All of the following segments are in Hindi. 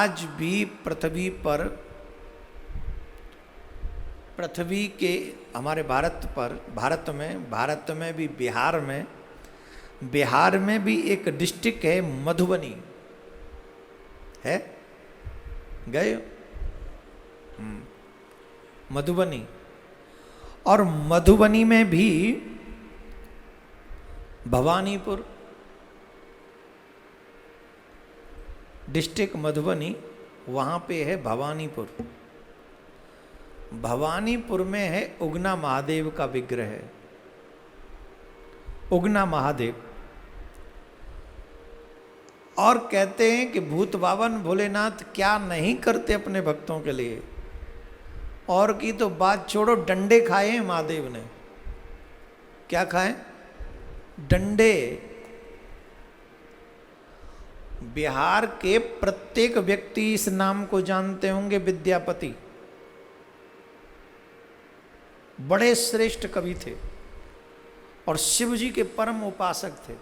आज भी पृथ्वी के हमारे भारत में भी बिहार में भी एक डिस्ट्रिक्ट है मधुबनी है, गए हो? मधुबनी, और मधुबनी में भी भवानीपुर डिस्ट्रिक्ट मधुबनी, वहाँ पे है भवानीपुर। भवानीपुर में है उगना महादेव का विग्रह है, उगना महादेव। और कहते हैं कि भूत बावन भोलेनाथ क्या नहीं करते अपने भक्तों के लिए। और की तो बात छोड़ो, डंडे खाए हैं महादेव ने। क्या खाए? डंडे। बिहार के प्रत्येक व्यक्ति इस नाम को जानते होंगे, विद्यापति। बड़े श्रेष्ठ कवि थे और शिव जी के परम उपासक थे,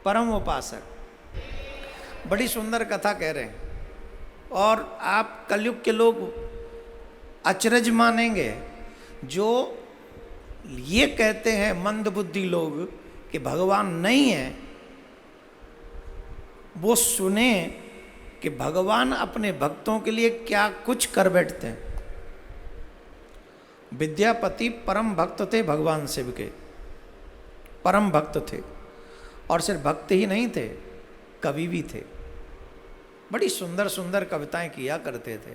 परम उपासक। बड़ी सुंदर कथा कह रहे हैं। और आप कलयुग के लोग अचरज मानेंगे जो ये कहते हैं मंदबुद्धि लोग कि भगवान नहीं है, वो सुने कि भगवान अपने भक्तों के लिए क्या कुछ कर बैठते हैं। विद्यापति परम भक्त थे भगवान शिव के, परम भक्त थे। और सिर्फ भक्त ही नहीं थे, कवि भी थे। बड़ी सुंदर सुंदर कविताएं किया करते थे।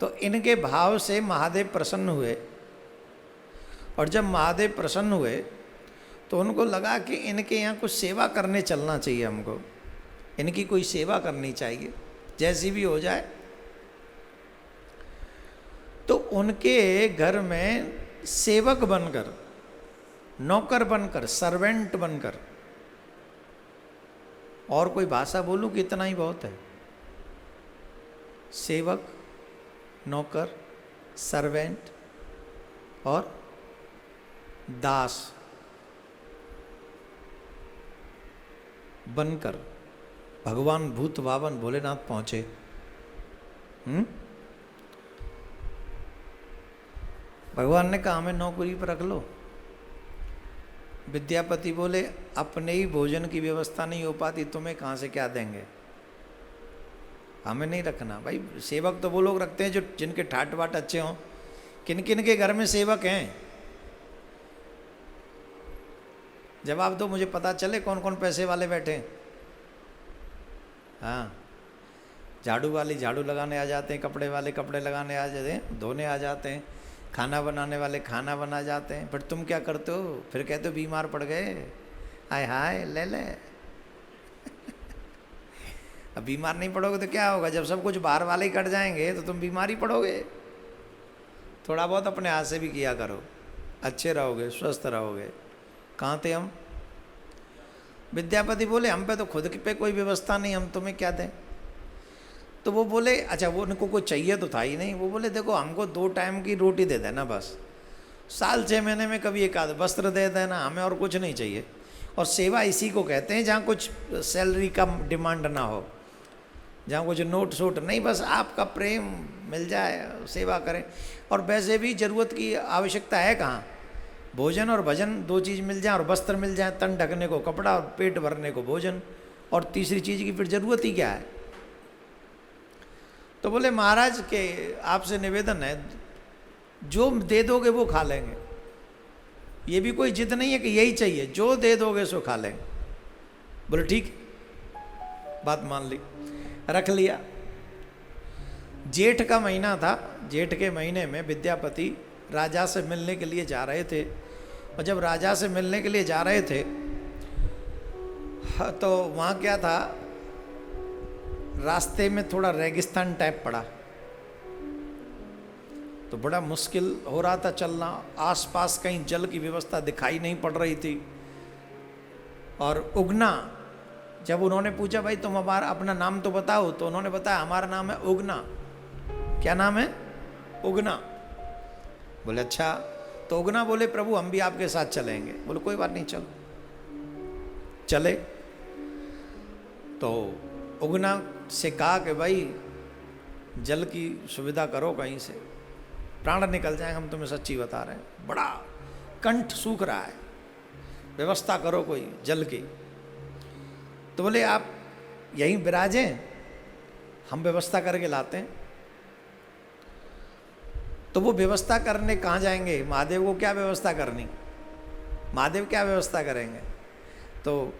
तो इनके भाव से महादेव प्रसन्न हुए। और जब महादेव प्रसन्न हुए तो उनको लगा कि इनके यहाँ कुछ सेवा करने चलना चाहिए, हमको इनकी कोई सेवा करनी चाहिए, जैसी भी हो जाए। तो उनके घर में सेवक बनकर, नौकर बनकर, सर्वेंट बनकर, और कोई भाषा बोलूं कि इतना ही बहुत है, सेवक, नौकर, सर्वेंट और दास बनकर भगवान भूत बावन भोलेनाथ पहुंचे। भगवान ने कहा हमें नौकरी पर रख लो। विद्यापति बोले अपने ही भोजन की व्यवस्था नहीं हो पाती, तुम्हें कहाँ से क्या देंगे, हमें नहीं रखना। भाई सेवक तो वो लोग रखते हैं जो जिनके ठाट बाट अच्छे हों। किन किन के घर में सेवक हैं, जवाब दो, मुझे पता चले कौन कौन पैसे वाले बैठे हैं। हाँ, झाड़ू वाली झाड़ू लगाने आ जाते हैं, कपड़े वाले कपड़े लगाने आ जाते हैं, धोने आ जाते हैं, खाना बनाने वाले खाना बना जाते हैं। फिर तुम क्या करते हो? फिर कहते हो बीमार पड़ गए, हाय हाय ले ले। अब बीमार नहीं पड़ोगे तो क्या होगा? जब सब कुछ बाहर वाले ही कट जाएंगे तो तुम बीमार ही पड़ोगे। थोड़ा बहुत अपने हाथ से भी किया करो, अच्छे रहोगे, स्वस्थ रहोगे। कहाँ थे हम? विद्यापति बोले हम पे तो खुद पे कोई व्यवस्था नहीं, हम तुम्हें क्या दें। तो वो बोले अच्छा, वो उनको कुछ चाहिए तो था ही नहीं। वो बोले देखो हमको 2 टाइम की रोटी दे देना बस, साल 6 महीने में कभी एक आध वस्त्र दे देना, हमें और कुछ नहीं चाहिए। और सेवा इसी को कहते हैं जहाँ कुछ सैलरी का डिमांड ना हो, जहाँ कुछ नोट सोट नहीं, बस आपका प्रेम मिल जाए, सेवा करें। और वैसे भी ज़रूरत की आवश्यकता है कहाँ? भोजन और भजन 2 चीज़ मिल जाए, और वस्त्र मिल जाए, तन ढकने को कपड़ा और पेट भरने को भोजन, और तीसरी चीज़ की फिर ज़रूरत ही क्या है? तो बोले महाराज के आपसे निवेदन है, जो दे दोगे वो खा लेंगे। ये भी कोई जिद नहीं है कि यही चाहिए, जो दे दोगे सो खा लेंगे। बोले ठीक, बात मान ली, रख लिया। जेठ का महीना था, जेठ के महीने में विद्यापति राजा से मिलने के लिए जा रहे थे। और जब राजा से मिलने के लिए जा रहे थे तो वहाँ क्या था, रास्ते में थोड़ा रेगिस्तान टाइप पड़ा, तो बड़ा मुश्किल हो रहा था चलना। आसपास कहीं जल की व्यवस्था दिखाई नहीं पड़ रही थी। और उगना, जब उन्होंने पूछा भाई तुम हमारा अपना नाम तो बताओ, तो उन्होंने बताया हमारा नाम है उगना। क्या नाम है? उगना। बोले अच्छा। तो उगना बोले प्रभु हम भी आपके साथ चलेंगे। बोले कोई बात नहीं, चलो। चले। तो उगना से कहा कि भाई जल की सुविधा करो कहीं से, प्राण निकल जाएंगे, हम तुम्हें सच्ची बता रहे हैं, बड़ा कंठ सूख रहा है, व्यवस्था करो कोई जल की। तो बोले आप यहीं विराजें, हम व्यवस्था करके लाते हैं। तो वो व्यवस्था करने कहाँ जाएंगे? महादेव को क्या व्यवस्था करनी, महादेव क्या व्यवस्था करेंगे? तो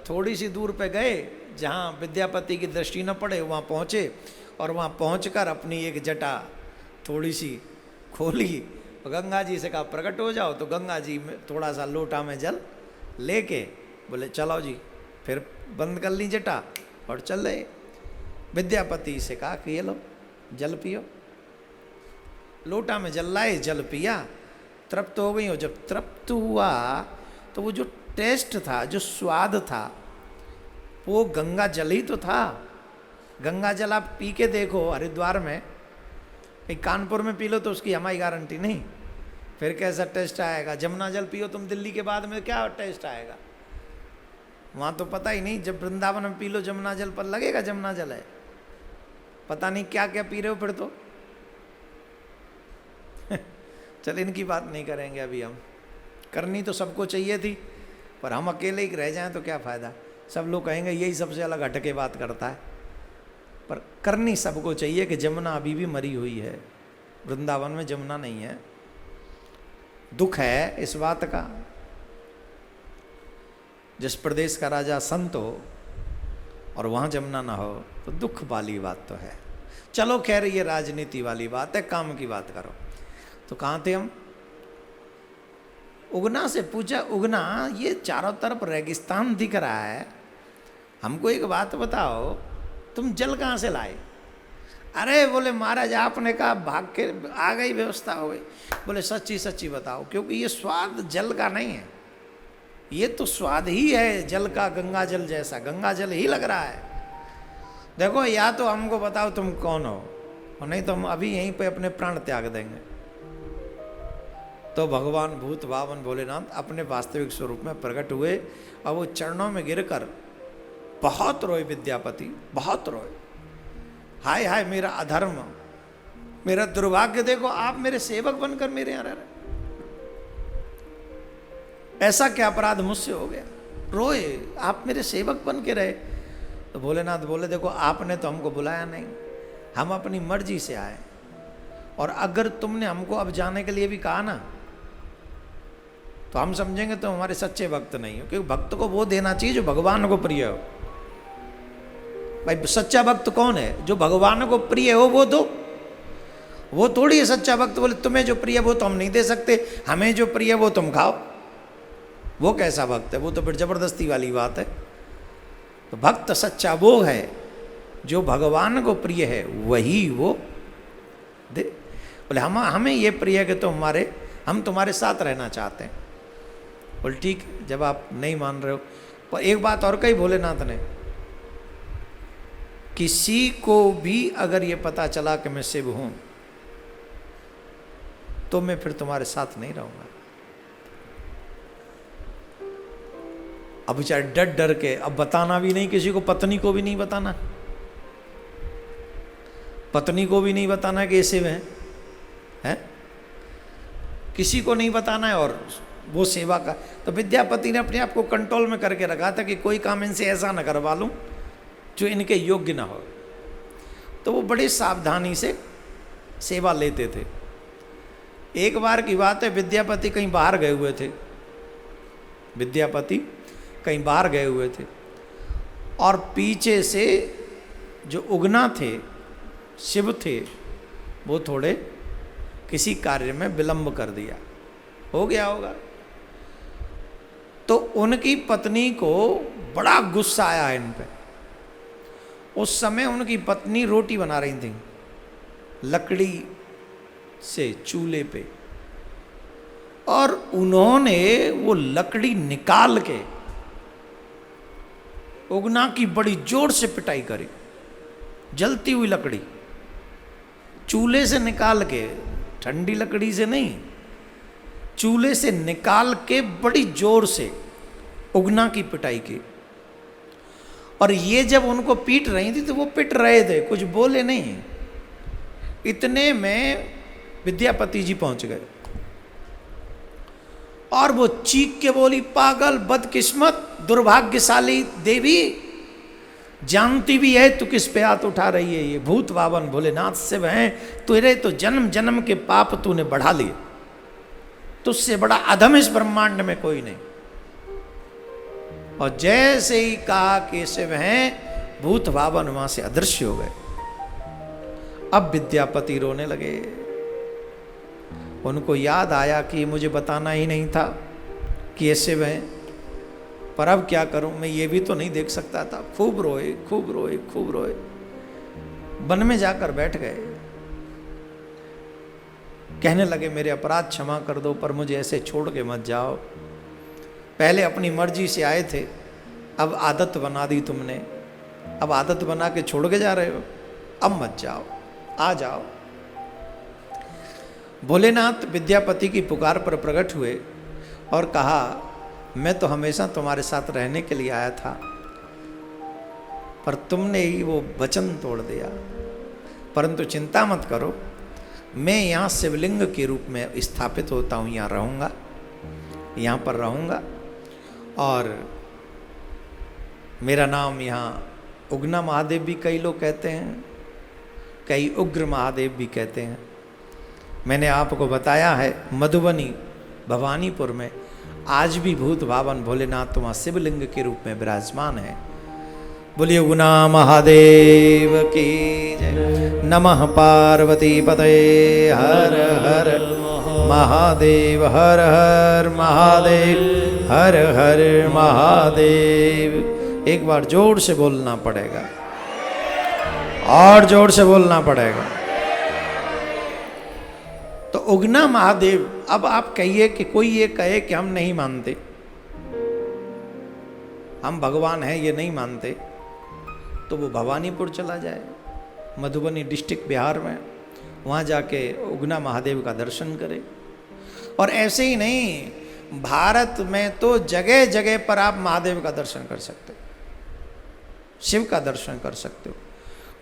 थोड़ी सी दूर पे गए जहाँ विद्यापति की दृष्टि न पड़े, वहाँ पहुँचे और वहाँ पहुँचकर अपनी एक जटा थोड़ी सी खोली, गंगा जी से कहा प्रकट हो जाओ। तो गंगा जी में थोड़ा सा लोटा में जल लेके बोले चलो जी, फिर बंद कर ली जटा और चल रहे। विद्यापति से कहा कि ये लो जल पियो। लोटा में जल लाए, जल पिया, तृप्त हो गई। और जब तृप्त हुआ तो वो जो टेस्ट था, जो स्वाद था, वो गंगा जल ही तो था। गंगा जल आप पी के देखो हरिद्वार में, एक कानपुर में पी लो तो उसकी हमारी गारंटी नहीं, फिर कैसा टेस्ट आएगा। जमुना जल पियो तुम दिल्ली के बाद में, क्या टेस्ट आएगा वहाँ तो पता ही नहीं। जब वृंदावन में पी लो जमुना जल, पर लगेगा जमुना जल है, पता नहीं क्या क्या पी रहे हो फिर तो। चल इनकी बात नहीं करेंगे अभी हम, करनी तो सबको चाहिए थी, पर हम अकेले ही रह जाएं तो क्या फ़ायदा। सब लोग कहेंगे यही सबसे अलग हटके बात करता है, पर करनी सबको चाहिए कि जमुना अभी भी मरी हुई है, वृंदावन में जमुना नहीं है। दुख है इस बात का, जिस प्रदेश का राजा संत हो और वहाँ जमुना ना हो तो दुख वाली बात तो है। चलो खैर ये राजनीति वाली बात है, काम की बात करो। तो कहाँ थे हम? उगना से पूछा, उगना ये चारों तरफ रेगिस्तान दिख रहा है, हमको एक बात बताओ, तुम जल कहाँ से लाए? अरे बोले महाराज आपने कहा भाग के आ गई, व्यवस्था हो गई। बोले सच्ची सच्ची बताओ, क्योंकि ये स्वाद जल का नहीं है, ये तो स्वाद ही है जल का, गंगा जल जैसा, गंगा जल ही लग रहा है। देखो या तो हमको बताओ तुम कौन हो, और नहीं तो हम अभी यहीं पे अपने प्राण त्याग देंगे। तो भगवान भूत भावन भोलेनाथ अपने वास्तविक स्वरूप में प्रकट हुए और वो चरणों में गिरकर बहुत रोए। विद्यापति बहुत रोए, हाय हाय मेरा अधर्म, मेरा दुर्भाग्य, देखो आप मेरे सेवक बनकर मेरे यहाँ रह रहे, ऐसा क्या अपराध मुझसे हो गया। रोए, आप मेरे सेवक बन के रहे। तो भोलेनाथ बोले देखो आपने तो हमको बुलाया नहीं, हम अपनी मर्जी से आए, और अगर तुमने हमको अब जाने के लिए भी कहा ना तो हम समझेंगे तो हमारे सच्चे भक्त नहीं हो, क्योंकि भक्त को वो देना चाहिए जो भगवान को प्रिय हो। भाई सच्चा भक्त कौन है? जो भगवान को प्रिय हो वो दो, वो थोड़ी है सच्चा भक्त। बोले तुम्हें जो प्रिय वो तो हम नहीं दे सकते, हमें जो प्रिय वो तुम खाओ, वो कैसा भक्त है? वो तो फिर जबरदस्ती वाली बात है। तो भक्त सच्चा वो है जो भगवान को प्रिय है, वही वो दे। बोले हमें ये प्रिय है कि तो हम तुम्हारे साथ रहना चाहते हैं। बोले ठीक है, जब आप नहीं मान रहे हो। पर एक बात और कही भोलेनाथ ने, किसी को भी अगर ये पता चला कि मैं शिव हूं तो मैं फिर तुम्हारे साथ नहीं रहूंगा। अब बेचारे डर डर के, अब बताना भी नहीं किसी को, पत्नी को भी नहीं बताना, पत्नी को भी नहीं बताना कि ये शिव है, किसी को नहीं बताना है। और वो सेवा का, तो विद्यापति ने अपने आप को कंट्रोल में करके रखा था कि कोई काम इनसे ऐसा न करवा लूं जो इनके योग्य ना हो। तो वो बड़ी सावधानी से सेवा लेते थे। एक बार की बात है, विद्यापति कहीं बाहर गए हुए थे, विद्यापति कहीं बाहर गए हुए थे, और पीछे से जो उगना थे, शिव थे, वो थोड़े किसी कार्य में विलंब कर दिया, हो गया होगा। तो उनकी पत्नी को बड़ा गुस्सा आया इन पे। उस समय उनकी पत्नी रोटी बना रही थी लकड़ी से चूल्हे पे, और उन्होंने वो लकड़ी निकाल के उगना की बड़ी जोर से पिटाई करी। जलती हुई लकड़ी चूल्हे से निकाल के, ठंडी लकड़ी से नहीं, चूल्हे से निकाल के बड़ी जोर से उगना की पिटाई की। और ये जब उनको पीट रही थी तो वो पिट रहे थे, कुछ बोले नहीं। इतने में विद्यापति जी पहुंच गए और वो चीख के बोली, पागल, बदकिस्मत, दुर्भाग्यशाली देवी, जानती भी है तू किस पे हाथ उठा रही है? ये भूत बावन भोलेनाथ से हैं, तेरे तो जन्म जन्म के पाप तूने बढ़ा लिए, तुझसे बड़ा अधम इस ब्रह्मांड में कोई नहीं। और जैसे ही कहा कि शिव हैं, भूत बावन वहां से अदृश्य हो गए। अब विद्यापति रोने लगे। उनको याद आया कि मुझे बताना ही नहीं था कि ये शिव हैं, पर अब क्या करूं, मैं ये भी तो नहीं देख सकता था। खूब रोए, खूब रोए, खूब रोए। वन में जाकर बैठ गए। कहने लगे, मेरे अपराध क्षमा कर दो, पर मुझे ऐसे छोड़ के मत जाओ। पहले अपनी मर्जी से आए थे, अब आदत बना दी तुमने, अब आदत बना के छोड़ के जा रहे हो, अब मत जाओ, आ जाओ। भोलेनाथ विद्यापति की पुकार पर प्रकट हुए और कहा, मैं तो हमेशा तुम्हारे साथ रहने के लिए आया था, पर तुमने ही वो वचन तोड़ दिया। परंतु चिंता मत करो, मैं यहाँ शिवलिंग के रूप में स्थापित होता हूँ, यहाँ रहूँगा, यहाँ पर रहूँगा। और मेरा नाम यहाँ उगना महादेव भी कई लोग कहते हैं, कई उग्र महादेव भी कहते हैं। मैंने आपको बताया है, मधुबनी भवानीपुर में आज भी भूत भावन भोलेनाथ वहाँ शिवलिंग के रूप में विराजमान है। बोलिए उगना महादेव की जय। नमः पार्वती पतये हर हर महादेव, हर हर महादेव, हर हर महादेव। एक बार जोर से बोलना पड़ेगा, और जोर से बोलना पड़ेगा। तो उगना महादेव, अब आप कहिए कि कोई ये कहे कि हम नहीं मानते, हम भगवान हैं ये नहीं मानते, तो वो भवानीपुर चला जाए, मधुबनी डिस्ट्रिक्ट बिहार में, वहाँ जाके उगना महादेव का दर्शन करे। और ऐसे ही नहीं, भारत में तो जगह जगह पर आप महादेव का दर्शन कर सकते हो, शिव का दर्शन कर सकते हो।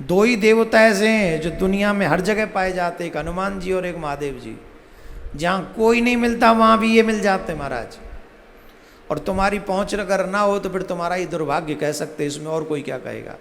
दो ही देवता ऐसे हैं जो दुनिया में हर जगह पाए जाते, एक हनुमान जी और एक महादेव जी। जहाँ कोई नहीं मिलता वहाँ भी ये मिल जाते महाराज। और तुम्हारी पहुँच अगर ना हो तो फिर तुम्हारा ही दुर्भाग्य कह सकते, इसमें और कोई क्या कहेगा।